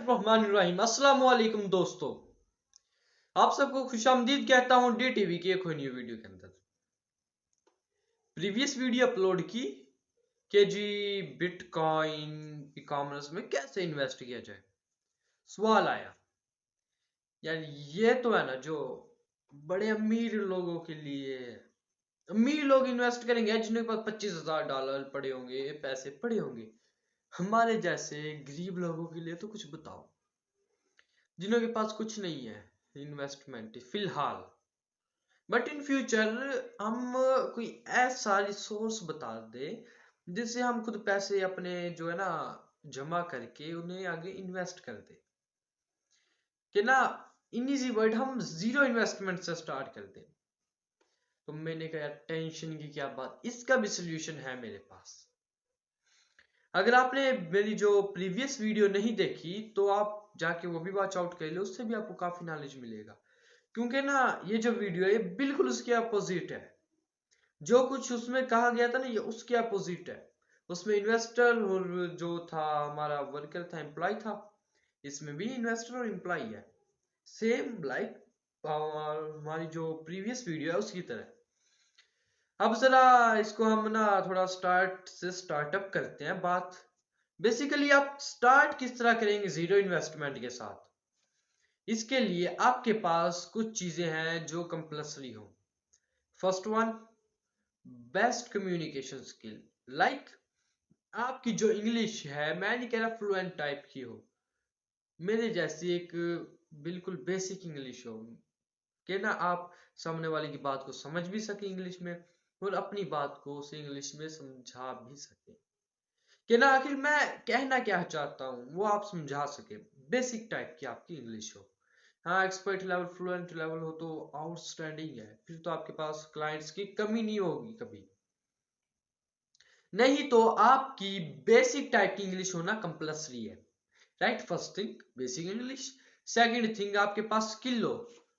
बिस्मिल्लाहिर्रहमानिर्रहीम। अस्सलाम वालेकुम दोस्तों, आप सबको खुशामदीद कहता हूँ डी टीवी की एक न्यू वीडियो के अंदर। प्रीवियस वीडियो अपलोड की कि जी बिटकॉइन ई कॉमर्स में कैसे इन्वेस्ट किया जाए। सवाल आया यार, ये तो है ना जो बड़े अमीर लोगों के लिए, अमीर लोग इन्वेस्ट करेंगे जिनके पास $25,000 पड़े होंगे, पैसे पड़े होंगे। हमारे जैसे गरीब लोगों के लिए तो कुछ बताओ, जिनके पास कुछ नहीं है इन्वेस्टमेंट फिलहाल, बट इन फ्यूचर हम कोई ऐसा रिसोर्स बता दे जिससे हम खुद पैसे अपने जो है ना जमा करके उन्हें आगे इन्वेस्ट कर दे कि ना। इन इजी वर्ड हम जीरो इन्वेस्टमेंट से स्टार्ट कर दे। तो मैंने कहा यार टेंशन की क्या बात, इसका भी सोल्यूशन है मेरे पास। अगर आपने मेरी जो प्रीवियस वीडियो नहीं देखी तो आप जाके वो भी वॉच आउट कर लो, उससे भी आपको काफी नॉलेज मिलेगा। क्योंकि ना ये जो वीडियो है बिल्कुल उसके अपोजिट है। जो कुछ उसमें कहा गया था ना, ये उसके अपोजिट है। उसमें इन्वेस्टर और जो था हमारा वर्कर था, एम्प्लॉय था। इसमें भी इन्वेस्टर और एम्प्लॉय है, सेम लाइक हमारी जो प्रीवियस वीडियो है उसकी तरह। अब जरा इसको हम ना थोड़ा स्टार्ट से स्टार्टअप करते हैं बात। बेसिकली आप स्टार्ट किस तरह करेंगे जीरो इन्वेस्टमेंट के साथ। इसके लिए आपके पास कुछ चीजें हैं जो कंपल्सरी हो। First one, best communication skill. Like आपकी जो इंग्लिश है, मैं नहीं कह रहा फ्लुएंट टाइप की हो, मेरे जैसी एक बिल्कुल बेसिक इंग्लिश हो कि ना आप सामने वाले की बात को समझ भी सके इंग्लिश में और अपनी बात को उसे इंग्लिश में समझा भी सके कि ना आखिर मैं कहना क्या चाहता हूँ वो आप समझा सके। बेसिक टाइप की आपकी इंग्लिश हो। हाँ, एक्सपर्ट लेवल फ्लुएंट लेवल हो तो आउटस्टैंडिंग है, फिर तो आपके पास क्लाइंट्स की कमी नहीं होगी कभी। नहीं तो आपकी बेसिक टाइप की इंग्लिश होना कंपल्सरी है। Right, first thing basic English. Second thing आपके पास स्किल हो।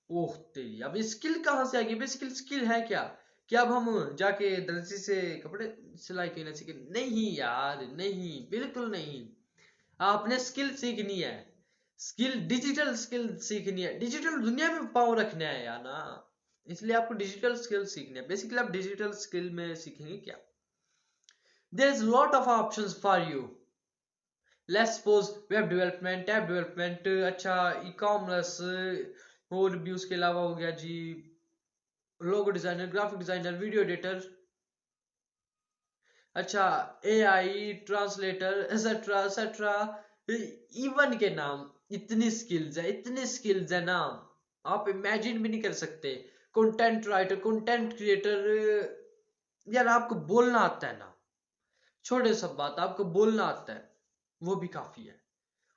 ओह तेरी, अब स्किल कहां से आ गई? बेसिकली स्किल है क्या? क्या अब हम जाके दर्जी से कपड़े सिलाई करना सीखे? नहीं यार, नहीं, बिल्कुल नहीं। आपने स्किल सीखनी है, स्किल डिजिटल स्किल सीखनी है, डिजिटल दुनिया में पाँव रखना है यार ना। इसलिए आपको डिजिटल स्किल सीखनी है। बेसिकली आप डिजिटल स्किल में सीखेंगे क्या? There is lot of options for you. Let's suppose web development, app development, अच्छा ई कॉमर्स, और भी उसके अलावा हो गया जी logo designer, graphic designer, video editor, अच्छा AI translator, etcetera etcetera. Even के नाम इतनी स्किल्स है, इतनी स्किल्स है ना आप इमेजिन भी नहीं कर सकते। कंटेंट राइटर, कंटेंट क्रिएटर, यार आपको बोलना आता है ना, छोटे सब बात, आपको बोलना आता है वो भी काफी है।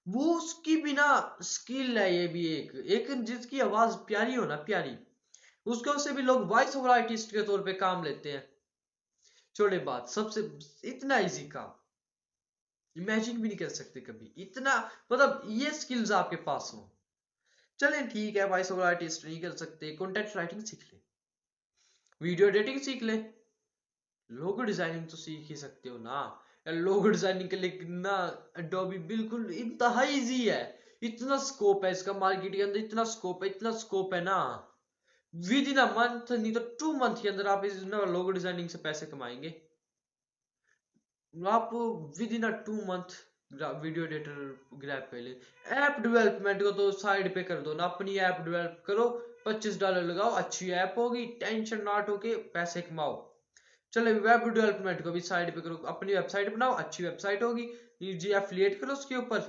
वो उसकी बिना स्किल है। ये भी एक एक जिसकी आवाज प्यारी हो ना, प्यारी, उसको से भी लोग वॉइस ओवर आर्टिस्ट के तौर पे काम लेते हैं। छोटे बात, सबसे इतना इजी काम इमेजिन भी नहीं कर सकते कभी इतना। मतलब ये स्किल्स आपके पास हो। चलें ठीक है, वॉइस ओवर आर्टिस्ट नहीं कर सकते, कंटेंट राइटिंग सीख ले, वीडियो एडिटिंग सीख ले, लोगो डिजाइनिंग तो सीख ही सकते हो ना। लोगो डिजाइनिंग के लिए ना एडोबी बिल्कुल इंतहाई इजी है। इतना स्कोप है इसका मार्केट के अंदर, इतना स्कोप है, इतना स्कोप है ना। विद इन अ मंथ, नहीं तो 2 मंथ के अंदर आप इस लोगो डिजाइनिंग से पैसे कमाएंगे। आप with in a 2 month video editor grab कर ले। ऐप डेवलपमेंट को तो साइड पे कर दो ना, अपनी ऐप डेवलप करो, $25 लगाओ, अच्छी ऐप होगी, टेंशन नॉट होके पैसे कमाओ। चलो वेब डेवलपमेंट को भी साइड पे करो, अपनी वेबसाइट बनाओ, अच्छी वेबसाइट होगी जी, एफिलिएट करो उसके ऊपर,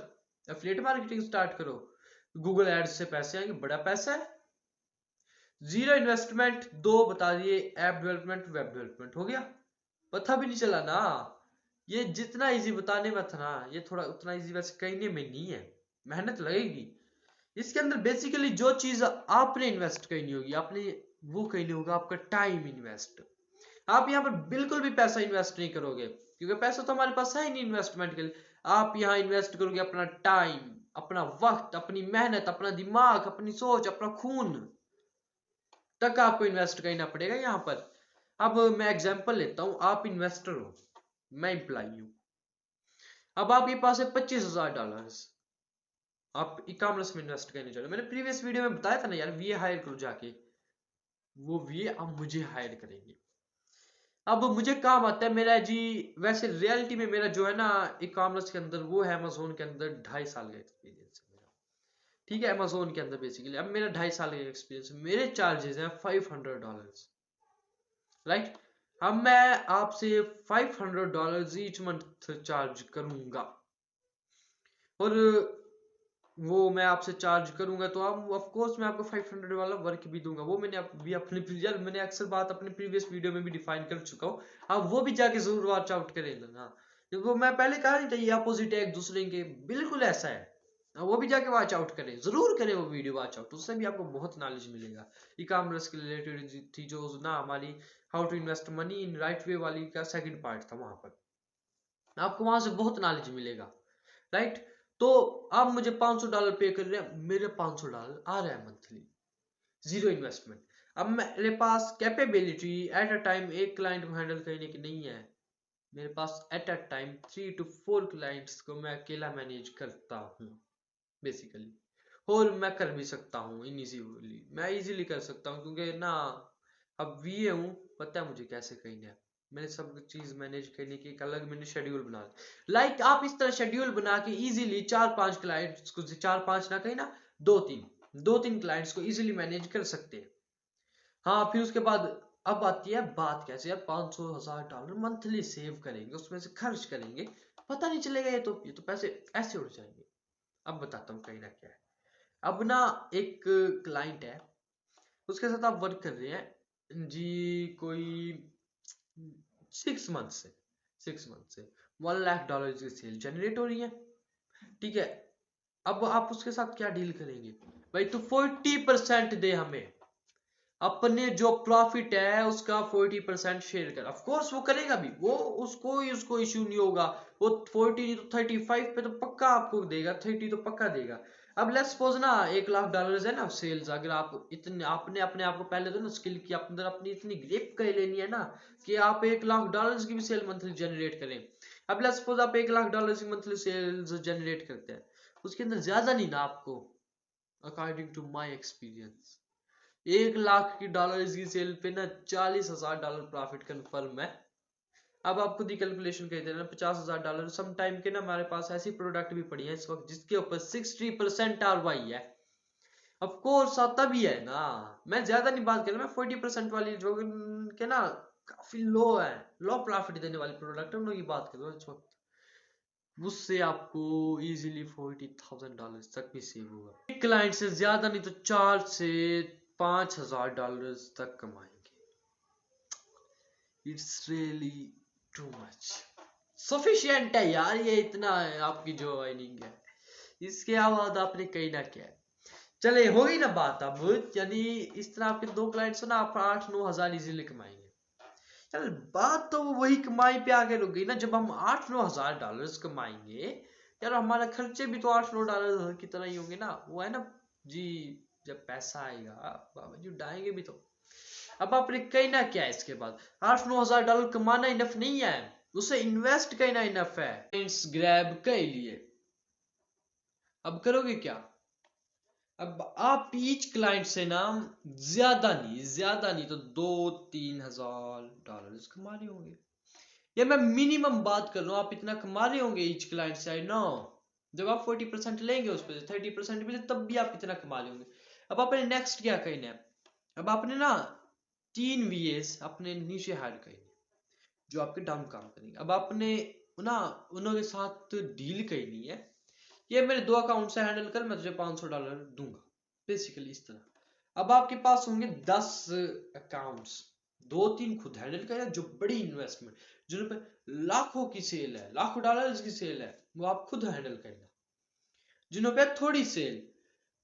एफिलिएट मार्केटिंग स्टार्ट करो, गूगल एड्स से पैसे आएंगे, बड़ा पैसा है। जीरो इन्वेस्टमेंट, दो बता दिए, ऐप डेवलपमेंट, वेब डेवलपमेंट, हो गया। पता भी नहीं चला ना। ये जितना इजी बताने में था ना, ये थोड़ा उतना इजी वैसे कहने में नहीं है, मेहनत लगेगी। इसके अंदर बेसिकली जो चीज आपने इन्वेस्ट करनी होगी, आपने वो करनी होगा आपका टाइम इन्वेस्ट। आप यहाँ पर बिल्कुल भी पैसा इन्वेस्ट नहीं करोगे क्योंकि पैसा तो हमारे पास है ही नहीं इन्वेस्टमेंट के लिए। आप यहाँ इन्वेस्ट करोगे अपना टाइम, अपना वक्त, अपनी मेहनत, अपना दिमाग, अपनी सोच, अपना खून तक आपको इन्वेस्ट करना पड़ेगा यहाँ पर। अब मैं एग्जांपल लेता हूँ, आप इन्वेस्टर हो, मैं एम्प्लॉय हूँ। अब आपके पास है $25,000। आप ई कॉमर्स में इन्वेस्ट करने चाह रहे हो, मैंने प्रीवियस वीडियो में बताया था ना यार, वीए हायर करो जाके, वो वीए अब मुझे हायर करेंगे। अब मुझे काम आता है मेरा जी, वैसे रियलिटी में मेरा जो है ना ई कॉमर्स के अंदर, वो है अमेजोन के अंदर 2.5 साल का एक्सपीरियंस है मेरा। ठीक है, अमेजोन के अंदर बेसिकली अब मेरा 2.5 साल का एक्सपीरियंस है। मेरे चार्जेस हैं $500, राइट। अब मैं आपसे $500 ईच मंथ चार्ज करूंगा, और वो मैं आपसे चार्ज करूंगा तो आप ऑफ कोर्स मैं आपको 500 वाला वर्क भी दूंगा। वो मैंने भी अपने यार, मैंने अक्सर बात अपने प्रीवियस वीडियो में भी डिफाइन कर चुका हूँ, आप वो भी जाके जरूर वॉच आउट करें ना, क्योंकि वो मैं पहले कहा नहीं था ये अपोजिट है एक दूसरे के, बिल्कुल ऐसा है। वो भी जाके वॉच आउट करें, जरूर करें वो वीडियो वॉच आउट, उससे भी आपको बहुत नॉलेज मिलेगा ई कॉमर्स के रिलेटेड थी जो ना हमारी how to invest money in right way वाली का सेकंड पार्ट था, वहां पर आपको वहां से बहुत नॉलेज मिलेगा, राइट। तो आप मुझे $500 पे कर रहे हैं, मेरे $500 आ रहा है मंथली, जीरो इन्वेस्टमेंट। अब मेरे पास कैपेबिलिटी एट अ टाइम एक क्लाइंट को हैंडल करने की नहीं है, मेरे पास at a time 3 to 4 clients को मैं अकेला मैनेज करता हूँ बेसिकली, और मैं कर भी सकता हूँ इजीली, मैं इजीली कर सकता हूँ, क्योंकि ना अब वीए हूँ, पता है मुझे कैसे करना है, मैंने सब चीज मैनेज करने की एक अलग मैंने शेड्यूल बना लिया। लाइक आप इस तरह शेड्यूल बना के इजीली 4-5 क्लाइंट्स को, 4-5 ना कहीं ना, 2-3 क्लाइंट्स को इजीली मैनेज कर सकते हैं। हाँ, फिर उसके बाद अब आती है बात कैसे यार $500,000 मंथली सेव करेंगे, उसमें से खर्च करेंगे, पता नहीं चलेगा, ये तो पैसे ऐसे उड़ जाएंगे। अब बताता हूँ कहीं ना क्या है। अब ना एक क्लाइंट है, उसके साथ आप वर्क कर रहे हैं जी, कोई 6 मंथ से $1 लाख की सेल जनरेट हो रही है, ठीक है। अब आप उसके साथ क्या डील करेंगे, भाई तो 40% दे हमें, अपने जो प्रॉफिट है उसका 40% शेयर कर। ऑफ कोर्स वो करेगा भी, वो उसको इश्यू नहीं होगा, वो 40 नहीं तो 35 पे तो पक्का आपको देगा, 30 तो पक्का देगा। अब लेट्स सपोज ना $1 लाख है ना सेल्स, अगर आप इतने आपने अपने आप को पहले तो ना स्किल की अंदर अपनी इतनी ग्रिप कर लेनी है ना कि आप $1 लाख की भी सेल मंथली जनरेट करें। अब लेट्स सपोज आप $1 लाख की मंथली सेल्स जनरेट करते हैं, उसके अंदर ज्यादा नहीं ना आपको, अकॉर्डिंग टू माई एक्सपीरियंस $1 की सेल पे ना $40,000 प्रॉफिट कन्फर्म है। अब आप खुद ही कैलकुलेशन कर देना, $50,000 सम टाइम के ना हमारे पास ऐसी प्रोडक्ट भी पड़ी है इस वक्त जिसके ऊपर 60% ROI है। ऑफ कोर्स आता भी है ना, मैं ज्यादा नहीं बात कर रहा, मैं 40% वाली जो के ना काफी लो है, लो प्रॉफिट देने वाली प्रोडक्ट है उनकी बात कर रहा हूँ इस वक्त, उससे आपको इजीली $40,000 तक भी सेव होगा। एक क्लाइंट से ज्यादा नहीं तो 4 से $5,000 तक कमाएंगे। It's really too much, sufficient है यार, ये इतना है आपकी जो अर्निंग है, इसके बाद आपने कहीं ना क्या है। चले हो गई ना बात अब, यानी इस तरह आपके 2 क्लाइंट्स हो ना, आप 8-9 हजार इजीली कमाएंगे। चल बात तो वही कमाई पे आगे रुक गई ना, जब हम $8-9 हजार कमाएंगे यार, हमारे खर्चे भी तो $8-9 की तरह ही होंगे ना, वो है ना जी, जब पैसा आएगा बाबा जी उड़ाएंगे भी तो। अब आपने कहना क्या है इसके बाद, $8-9 हजार कमाना इनफ नहीं है, उसे इन्वेस्ट करना इनफ है। ग्रैब कर लिए, अब करोगे क्या, अब आप ईच क्लाइंट से ना ज्यादा नहीं तो $2-3 हजार कमा रहे होंगे, ये मैं मिनिमम बात कर रहा हूँ, आप इतना कमा रहे होंगे ईच क्लाइंट से, आई नो। जब आप 40% लेंगे उस पर 30% भी, तब भी आप इतना कमा रहे होंगे। अब आपने नेक्स्ट क्या करना है, अब आपने ना 3 VAs अपने नीचे हायर करने जो आपके डाउन काम करेंगे। अब आपने ना उनके साथ डील करनी है, ये मेरे 2 अकाउंट से हैंडल कर, मैं तुझे $500 दूंगा, बेसिकली इस तरह। अब आपके पास होंगे 10 अकाउंट्स, 2-3 खुद हैंडल करें जो बड़ी इन्वेस्टमेंट, जिन पे लाखों की सेल है, लाखों डॉलर्स की सेल है, वो आप खुद हैंडल करना। जिन्हों पे थोड़ी सेल,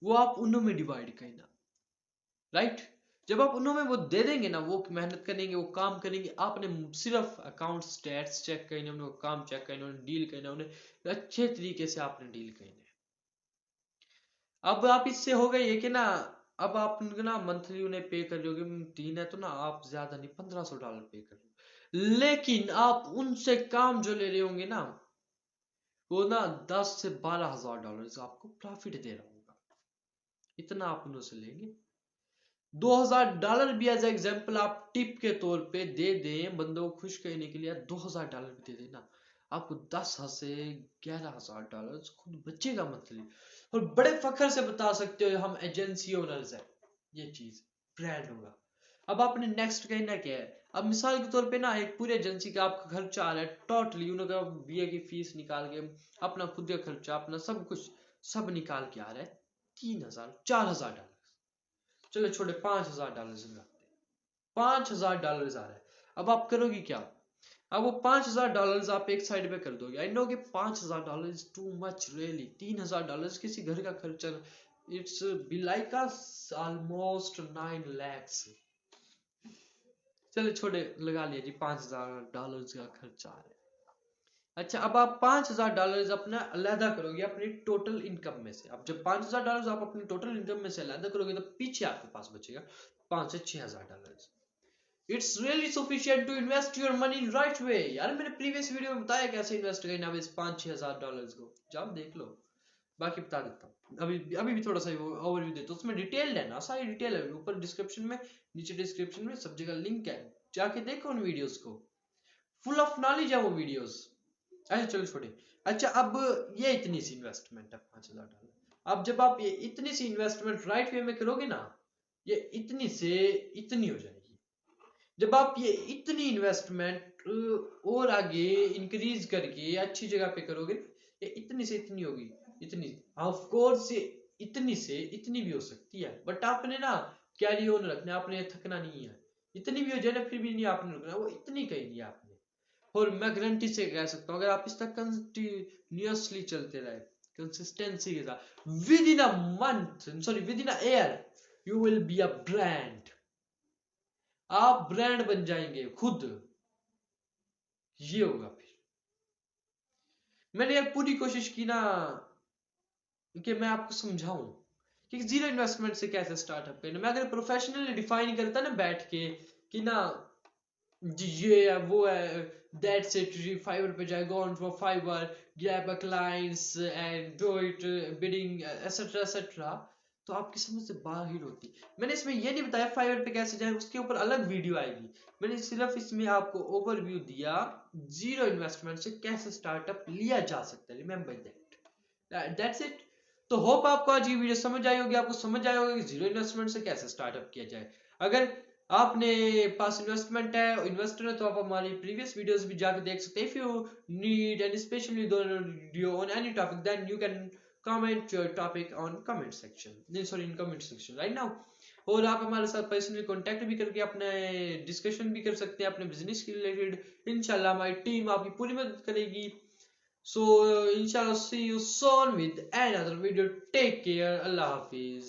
वो आप उन्हों में डिवाइड करना, राइट। जब आप उन्हों में वो दे देंगे ना, वो मेहनत करेंगे, वो काम करेंगे, आपने सिर्फ अकाउंट स्टेट्स चेक करने, उन्हें काम चेक करना, उन्हें डील करना, उन्हें अच्छे तरीके से आपने डील करना है। अब आप इससे हो गए ये कि ना, अब आप ना मंथली उन्हें पे कर रहे हो, 3 है तो ना आप ज्यादा नहीं $1,500 पे कर रहे हो, लेकिन आप उनसे काम जो ले रहे होंगे ना, वो ना 10 से 12,000 डॉलर आपको प्रॉफिट दे रहा होगा, इतना आप उनसे लेंगे। 2,000 डॉलर भी एज एग्जाम्पल आप टिप के तौर पे दे दें, बंदों को खुश करने के लिए 2,000 डॉलर भी दे देना, आपको 10 से 11,000 डॉलर खुद बचेगा मंथली। और बड़े फख्र से बता सकते हो हम एजेंसी ओनर्स है, ये चीज ब्रांड होगा। अब आपने नेक्स्ट कहना क्या है, अब मिसाल के तौर पे ना एक पूरी एजेंसी का आपका खर्चा आ रहा है टोटली, उनका बीए की फीस निकाल के अपना खुद का खर्चा अपना सब कुछ सब निकाल के आ रहा है 3,000 4,000 डॉलर, चलो छोटे 5,000 डॉलर, 5,000 डॉलर आ रहा है। अब आप करोगे क्या, अब वो 5,000 डॉलर आप एक साइड पे कर दोगे। आई नो कि 5,000 dollar is too much really, 3,000 dollar किसी घर का खर्चा, it's be like almost 9 lakhs। चलो छोटे लगा लिया जी 5,000 डॉलर का खर्चा आ रहा है। अच्छा अब आप 5,000 डॉलर अपना अलहदा करोगे अपनी टोटल इनकम में से। अब जब 5,000 डॉलर आप अपनी टोटल इनकम में से अलहदा करोगे तो पीछे आपके पास बचेगा 5 से 6,000 dollar. It's really sufficient to invest your money in right way. यार मैंने प्रीवियस वीडियो में बताया कैसे इन्वेस्ट करना है इस 5-6,000 डॉलर को, जाओ देख लो, बाकी बता देता हूँ। अभी भी थोड़ा सा ओवरव्यू देता हूँ, उसमें डिटेल है ना, सारी डिटेल है ऊपर डिस्क्रिप्शन में, नीचे डिस्क्रिप्शन में सब जगह लिंक है, जाके देखो उन वीडियोस को, फुल ऑफ नॉलेज है वो वीडियोस। अच्छा चलो छोटे, अच्छा अब ये इतनी सी इन्वेस्टमेंट है 5,000 डॉलर। अब जब आप ये इतनी सी इन्वेस्टमेंट राइट वे में करोगे ना, ये इतनी से इतनी हो जाएगी। जब आप ये इतनी इन्वेस्टमेंट और आगे इंक्रीज करके अच्छी जगह पे करोगे, ये इतनी से इतनी होगी, इतनी ऑफ कोर्स इतनी से इतनी भी हो सकती है, बट आपने ना कैरी ऑन रखना, आपने थकना नहीं है। इतनी भी हो जाए ना फिर भी नहीं आपने रुकना, वो इतनी कही नहीं आपने। और मैं गारंटी से कह सकता हूँ अगर आप इस तक कंटिन्यूअसली चलते रहे कंसिस्टेंसी के साथ, with in a month sorry with in a year you will be a brand, आप ब्रांड बन जाएंगे खुद। ये होगा फिर। मैंने यार पूरी कोशिश की ना कि मैं आपको समझाऊं कि जीरो इन्वेस्टमेंट से कैसे स्टार्टअप करना। मैं अगर प्रोफेशनली डिफाइन करता ना बैठ के कि ना जी ये है वो है, दैट्स इट, फाइवर पे जाए, go on for Fiverr, grab a clients and do it bidding etcetera etcetera, तो आपकी समझ से बाहर होती। मैंने इसमें ये नहीं बताया फाइवर पे कैसे जाए, उसके ऊपर अलग वीडियो आएगी। मैंने सिर्फ इसमें आपको ओवरव्यू दिया जीरो इन्वेस्टमेंट से कैसे स्टार्टअप लिया जा सकता है, रिमेंबर दैट्स इट। तो होप आपको आज ये वीडियो समझ आई होगी, आपको समझ आया होगा कि जीरो इन्वेस्टमेंट से कैसे स्टार्टअप किया जाए। अगर आपने पास इन्वेस्टमेंट है, इन्वेस्टर है, तो आप हमारी प्रीवियस वीडियोस भी जाकर देख सकते हैं। If you need and specially video on any topic then you can comment your topic on comment section, sorry in comment section right now. और आप हमारे साथ पर्सनली कांटेक्ट भी करके अपने डिस्कशन भी कर सकते हैं अपने बिजनेस के रिलेटेड। इंशाल्लाह हमारी टीम आपकी पूरी मदद करेगी। So inshallah see you soon with another video. Take care. Allah Hafiz.